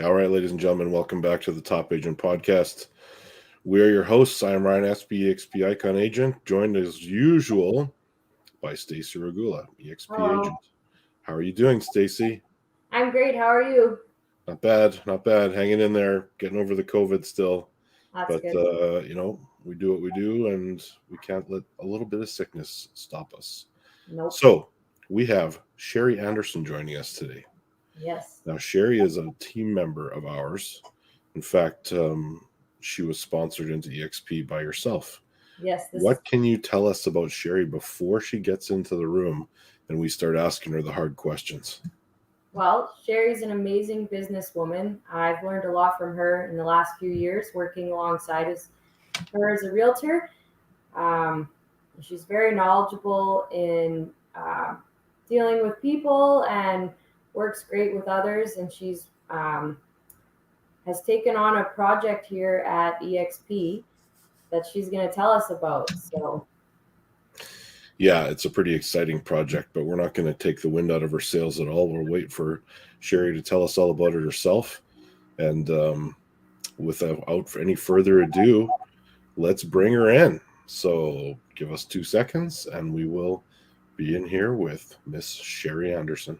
All right, ladies and gentlemen, welcome back to the Top Agent Podcast. We are your hosts. I am Ryan Espey, eXp Icon Agent, joined as usual by Stacey Regula, eXp Hello. Agent. How are you doing, Stacey? I'm great. How are you? Not bad, not bad. Hanging in there, getting over the COVID still. That's But, good. we do what we do, and we can't let a little bit of sickness stop us. Nope. So, we have Sherree Anderson joining us today. Yes. Now, Sherree is a team member of ours. In fact, she was sponsored into eXp by yourself. Yes. What can you tell us about Sherree before she gets into the room and we start asking her the hard questions? Well, Sherry's an amazing businesswoman. I've learned a lot from her in the last few years working alongside her as a realtor. Um, she's very knowledgeable in dealing with people and works great with others. And she's has taken on a project here at eXp that she's going to tell us about. So, Yeah, it's a pretty exciting project, but we're not going to take the wind out of her sails at all. We'll wait for Sherree to tell us all about it herself. And without any further ado, let's bring her in. So give us 2 seconds and we will be in here with Miss Sherree Anderson.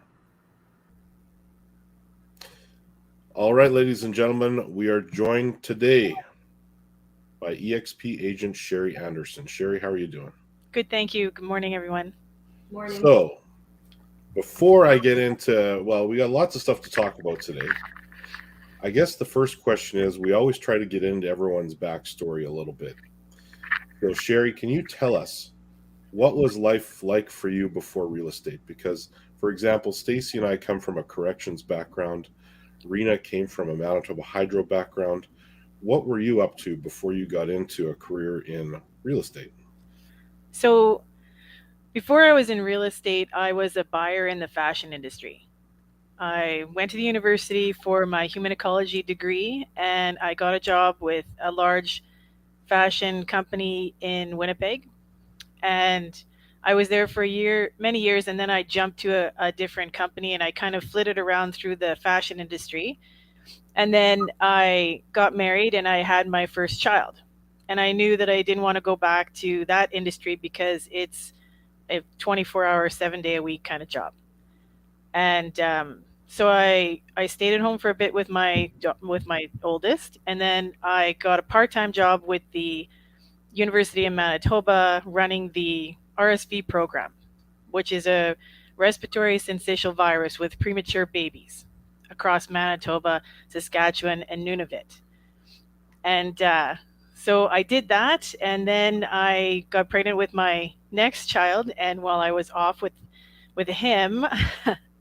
All right, ladies and gentlemen, we are joined today by eXp agent Sherree Anderson. Sherree, how are you doing? Good, thank you. Good morning, everyone. morning. So, before I get into, well, we got lots of stuff to talk about today. I guess the first question is we always try to get into everyone's backstory a little bit. So, Sherree, can you tell us what was life like for you before real estate? Because, for example, Stacey and I come from a corrections background. Rena came from a Manitoba hydro background. What were you up to before you got into a career in real estate? So, before I was in real estate, I was a buyer in the fashion industry. I went to the university for my human ecology degree, and I got a job with a large fashion company in Winnipeg. And I was there for many years, and then I jumped to a different company, and I kind of flitted around through the fashion industry. And then I got married and I had my first child. And I knew that I didn't want to go back to that industry because it's a 24-hour, 7-day a week kind of job. And so I stayed at home for a bit with my oldest, and then I got a part-time job with the University of Manitoba running the RSV program, which is a respiratory syncytial virus with premature babies across Manitoba, Saskatchewan, and Nunavut. And so I did that, and then I got pregnant with my next child. And while I was off with him,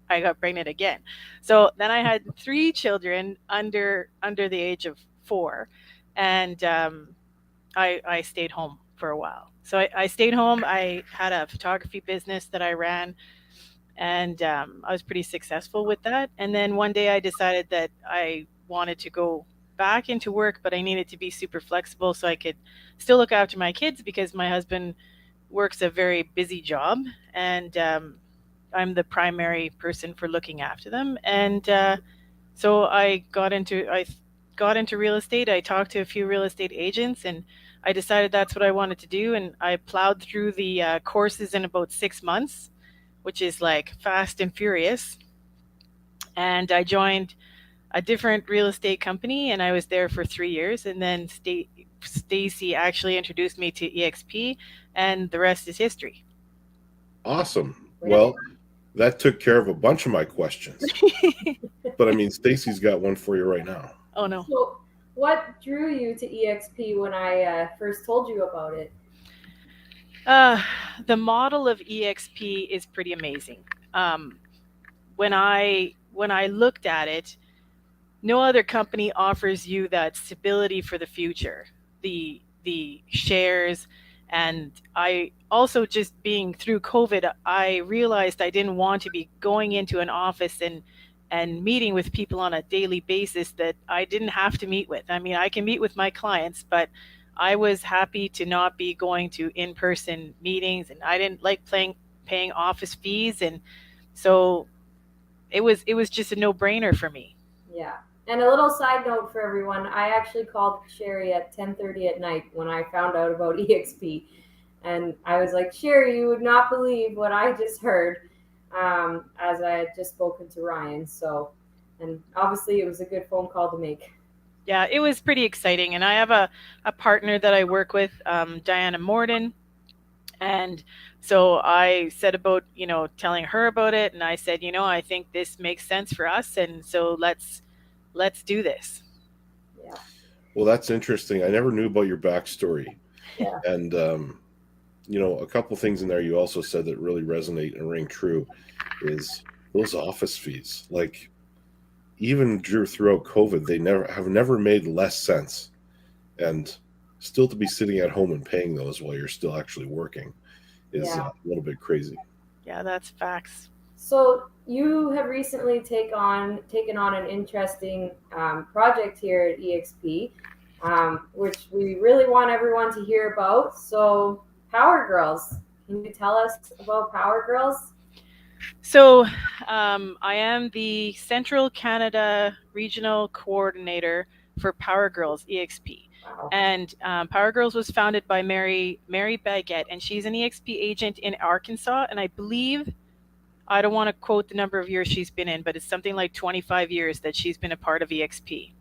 I got pregnant again. So then I had 3 children under the age of 4, and I stayed home for a while. So I stayed home. I had a photography business that I ran, and I was pretty successful with that. And then one day I decided that I wanted to go back into work, but I needed to be super flexible so I could still look after my kids because my husband works a very busy job, and I'm the primary person for looking after them. And so I got into real estate. I talked to a few real estate agents, and I decided that's what I wanted to do. And I plowed through the courses in about 6 months, which is like fast and furious. And I joined a different real estate company, and I was there for 3 years. And then Stacy actually introduced me to eXp, and the rest is history. Awesome. Great. Well, that took care of a bunch of my questions. But I mean, Stacey's got one for you right now. Oh no. So, what drew you to eXp when I first told you about it? Uh, the model of eXp is pretty amazing. Um, when I looked at it, no other company offers you that stability for the future, the shares. And I also, just being through COVID, I realized I didn't want to be going into an office and meeting with people on a daily basis that I didn't have to meet with. I mean, I can meet with my clients, but I was happy to not be going to in-person meetings, and I didn't like paying office fees. And so it was just a no-brainer for me. Yeah. And a little side note for everyone, I actually called Sherree at 10:30 at night when I found out about eXp. And I was like, Sherree, you would not believe what I just heard, as I had just spoken to Ryan. So, and obviously it was a good phone call to make. Yeah, it was pretty exciting. And I have a partner that I work with, Diana Morden. And so I said about, telling her about it. And I said, I think this makes sense for us. And so let's do this. Yeah. Well, that's interesting. I never knew about your backstory. Yeah. And, a couple things in there you also said that really resonate and ring true is those office fees. Like, even throughout COVID, they never made less sense. And still to be sitting at home and paying those while you're still actually working is Yeah. a little bit crazy. Yeah, that's facts. So you have recently taken on an interesting project here at eXp, which we really want everyone to hear about. So PowerGirls, can you tell us about PowerGirls? So I am the Central Canada Regional Coordinator for PowerGirls EXP. Wow. And PowerGirls was founded by Mary Baguette, and she's an EXP agent in Arkansas. And I believe, I don't want to quote the number of years she's been in, but it's something like 25 years that she's been a part of EXP.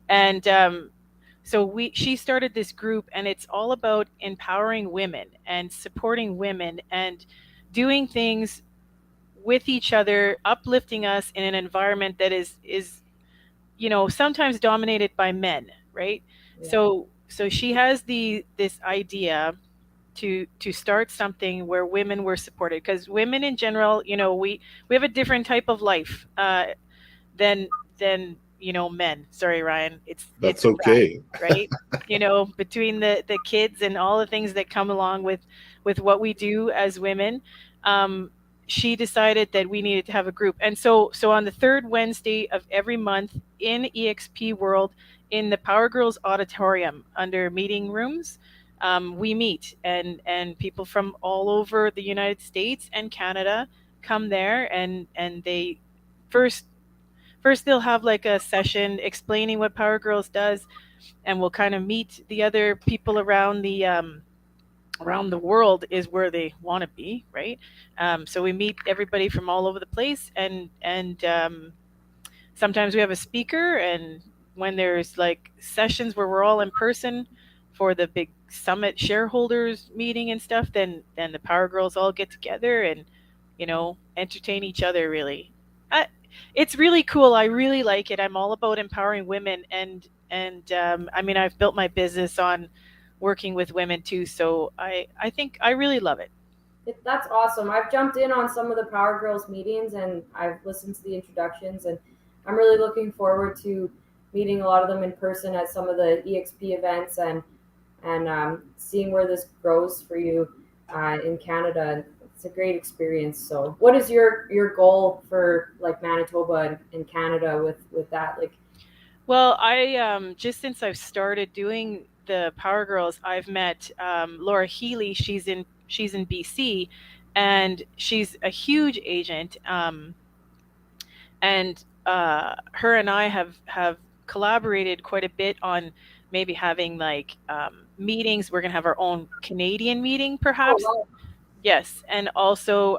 And so she started this group, and it's all about empowering women and supporting women and doing things with each other, uplifting us in an environment that is sometimes dominated by men, right? Yeah. So she has this idea to start something where women were supported, because women in general, we have a different type of life than men. Sorry, Ryan, That's it's a wrap, okay. right? Between the kids and all the things that come along with what we do as women. She decided that we needed to have a group, and so on the third Wednesday of every month in EXP World, in the Power Girls auditorium under meeting rooms, we meet, and people from all over the United States and Canada come there, and they first they'll have like a session explaining what Power Girls does, and we'll kind of meet the other people around the world is where they want to be, right? So we meet everybody from all over the place, and sometimes we have a speaker, and when there's like sessions where we're all in person for the big summit shareholders meeting and stuff, then the Power Girls all get together and entertain each other. Really, it's really cool. I really like it. I'm all about empowering women, and I mean, I've built my business on working with women too, so I think I really love it. That's awesome. I've jumped in on some of the Power Girls meetings and I've listened to the introductions, and I'm really looking forward to meeting a lot of them in person at some of the EXP events, and seeing where this grows for you in Canada. It's a great experience. So, what is your goal for like Manitoba and Canada with that? Like, Well, I just since I've started doing the Power Girls, I've met Laura Healy. She's in BC, and she's a huge agent. And her and I have collaborated quite a bit on maybe having like meetings. We're gonna have our own Canadian meeting, perhaps. oh, Yes, and also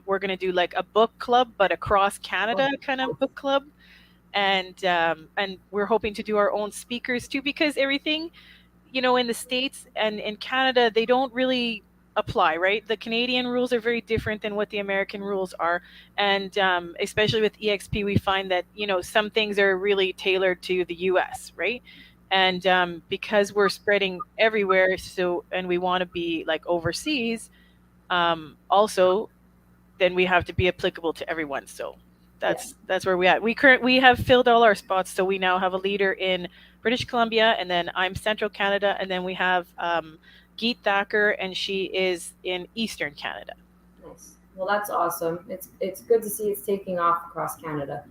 we're gonna do like a book club, but across Canada kind of book club, and we're hoping to do our own speakers too, because everything in the States and in Canada, they don't really apply, right? The Canadian rules are very different than what the American rules are, and especially with EXP, we find that some things are really tailored to the US, right? And because we're spreading everywhere, and we want to be like overseas, also, then we have to be applicable to everyone. So that's where we at. We have filled all our spots, so we now have a leader in British Columbia, and then I'm Central Canada, and then we have Geet Thacker, and she is in Eastern Canada. nice. Well, that's awesome. It's good to see it's taking off across Canada.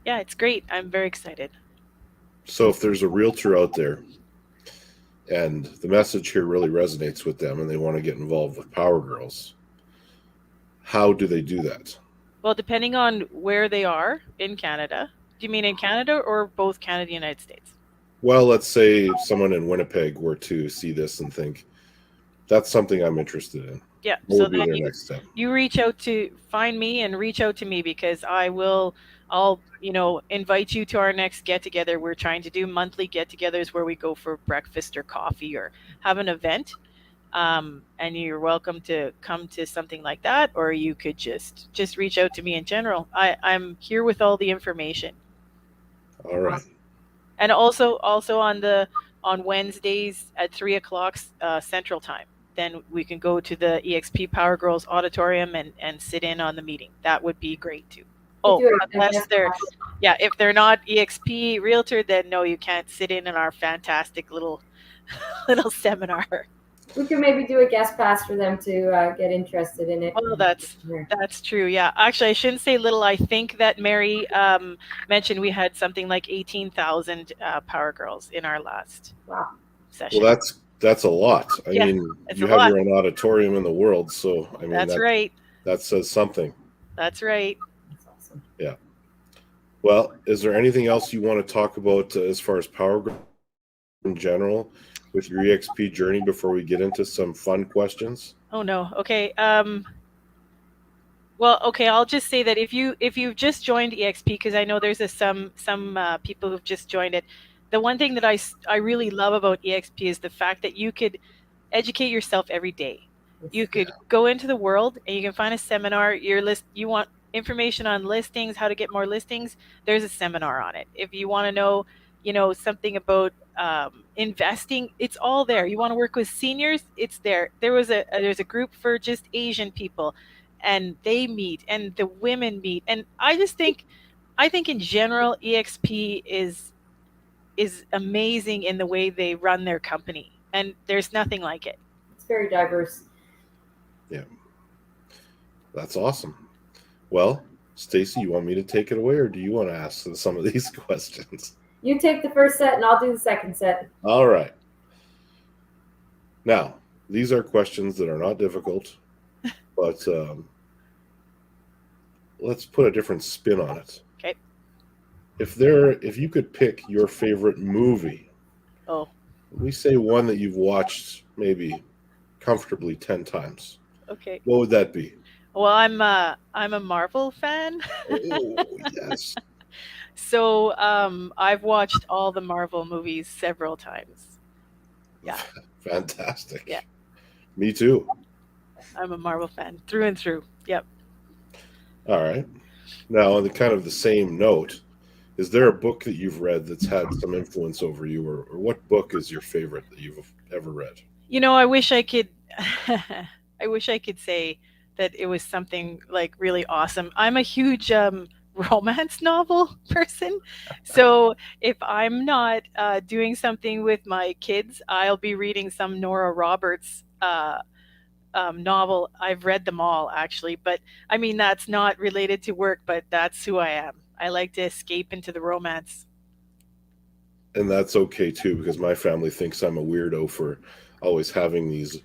Yeah, it's great. I'm very excited. So if there's a realtor out there and the message here really resonates with them and they want to get involved with Power Girls, how do they do that? Well, depending on where they are in Canada, Do you mean in Canada or both Canada and United States? Well, let's say someone in Winnipeg were to see this and think that's something I'm interested in. Yeah. What So would be then their next step? you reach out to find me and reach out to me because I'll invite you to our next get together. We're trying to do monthly get togethers where we go for breakfast or coffee or have an event. And you're welcome to come to something like that, or you could just reach out to me in general. I'm here with all the information. All right. And also on Wednesdays at 3 o'clock Central Time. Then we can go to the eXp PowerGirls auditorium and sit in on the meeting. That would be great too. Oh, unless they're if they're not eXp realtor, then no, you can't sit in our fantastic little seminar. We could maybe do a guest pass for them to get interested in it. Well, that's true. Yeah, actually, I shouldn't say little. I think that Mary mentioned we had something like 18,000 Power Girls in our last session. Well, that's a lot. I mean, you have your own auditorium in the world, so I mean that's right. That says something. That's right. That's awesome. Yeah. Well, is there anything else you want to talk about as far as Power Girls in general with your eXp journey before we get into some fun questions? Oh no. Okay. Well, okay. I'll just say that if you've just joined eXp, because I know there's some people who've just joined it. The one thing that I really love about eXp is the fact that you could educate yourself every day. You could go into the world and you can find a seminar. You want information on listings, how to get more listings. There's a seminar on it. If you want to know, something about investing, it's all there. You want to work with seniors, it's there. There's a group for just Asian people, and they meet, and the women meet, and I think in general eXp is amazing in the way they run their company, and there's nothing like it. It's very diverse. Yeah, that's awesome. Well, Stacy, you want me to take it away, or do you want to ask some of these questions? You take the first set and I'll do the second set. All right. Now, these are questions that are not difficult, but let's put a different spin on it. Okay. If you could pick your favorite movie, we say one that you've watched maybe comfortably 10 times. Okay. What would that be? Well, I'm a Marvel fan. Oh, yes. So I've watched all the Marvel movies several times. Yeah. Fantastic. Yeah. Me too. I'm a Marvel fan through and through. Yep. All right. Now, on the same note, is there a book that you've read that's had some influence over you, or what book is your favorite that you've ever read? I wish I could say that it was something like really awesome. I'm a huge romance novel person. So if I'm not doing something with my kids, I'll be reading some Nora Roberts novel. I've read them all actually, but I mean, that's not related to work, but that's who I am. I like to escape into the romance. And that's okay too, because my family thinks I'm a weirdo for always having these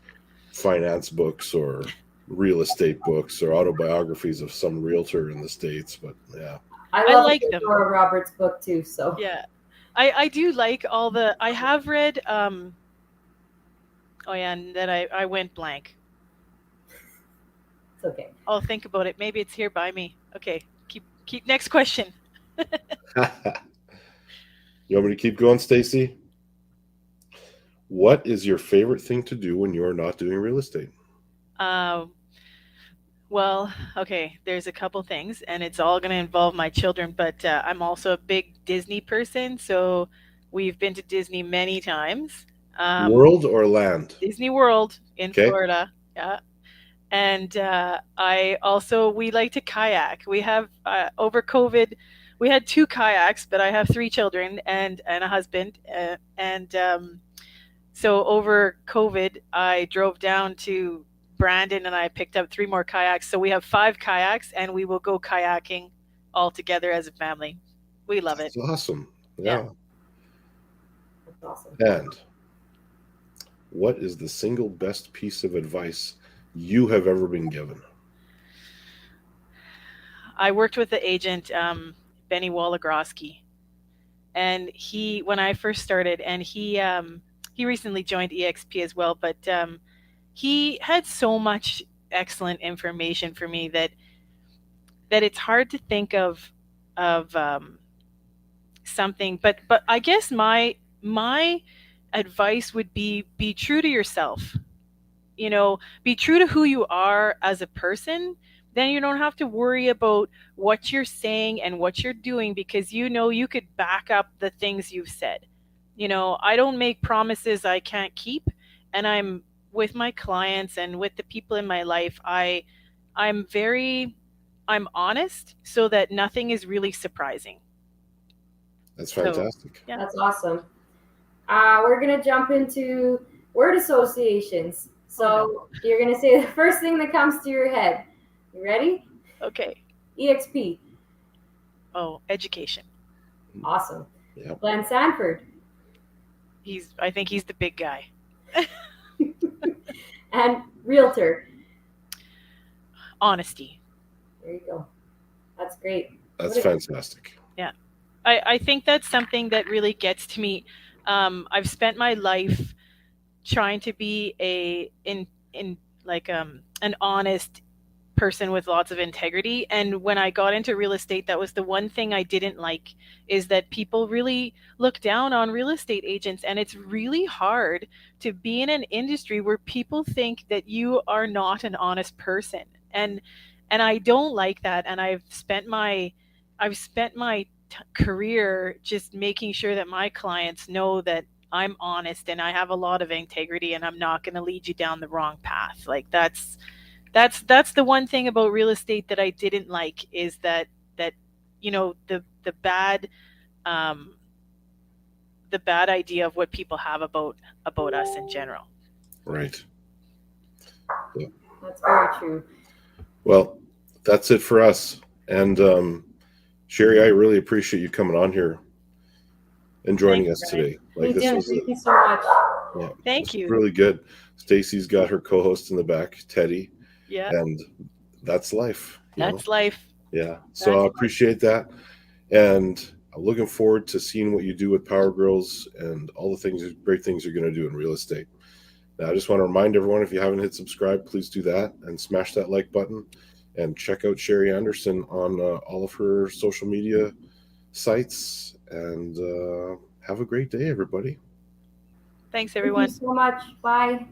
finance books or real estate books or autobiographies of some realtor in the States, but yeah. I like them. Nora Roberts book too, so. Yeah. I do like all the, I have read, and then I went blank. It's okay. I'll think about it. Maybe it's here by me. Okay. Keep next question. You want me to keep going, Stacy? What is your favorite thing to do when you're not doing real estate? Well, okay, there's a couple things, and it's all going to involve my children, but I'm also a big Disney person, so we've been to Disney many times. World or land? Disney World in Florida, yeah. And we like to kayak. We have, over COVID, we had 2 kayaks, but I have 3 children and a husband, so over COVID, I drove down to Brandon and I picked up 3 more kayaks. So we have 5 kayaks, and we will go kayaking all together as a family. We love it. That's awesome. Yeah. That's awesome. And what is the single best piece of advice you have ever been given? I worked with the agent Benny Wolagroski. And when I first started, and he recently joined eXp as well, but he had so much excellent information for me that it's hard to think of something. But I guess my advice would be true to yourself. Be true to who you are as a person. Then you don't have to worry about what you're saying and what you're doing, because you could back up the things you've said. I don't make promises I can't keep, and I'm with my clients and with the people in my life. I'm honest, so that nothing is really surprising. That's fantastic. So, yeah. That's awesome. We're going to jump into word associations. So you're going to say the first thing that comes to your head. You ready? Okay. eXp. Oh, education. Awesome. Yep. Glenn Sanford. I think he's the big guy. And realtor. Honesty. There you go. That's great. That's fantastic. Yeah. I think that's something that really gets to me. I've spent my life trying to be an honest person with lots of integrity. And when I got into real estate, that was the one thing I didn't like, is that people really look down on real estate agents. And it's really hard to be in an industry where people think that you are not an honest person. And I don't like that. And I've spent my career just making sure that my clients know that I'm honest and I have a lot of integrity, and I'm not going to lead you down the wrong path. Like that's the one thing about real estate that I didn't like, is that the bad idea of what people have about us in general. Right. Yeah. That's very true. Well, that's it for us. And Sherree, I really appreciate you coming on here and joining us today. Thank you so much. Yeah, Thank you. Really good. Stacy's got her co-host in the back, Teddy. Yeah. And that's life. That's life. Yeah. So I appreciate that. And I'm looking forward to seeing what you do with PowerGirls and all the great things you're going to do in real estate. Now, I just want to remind everyone, if you haven't hit subscribe, please do that and smash that like button, and check out Sherree Anderson on all of her social media sites. And have a great day, everybody. Thanks, everyone. Thank you so much. Bye.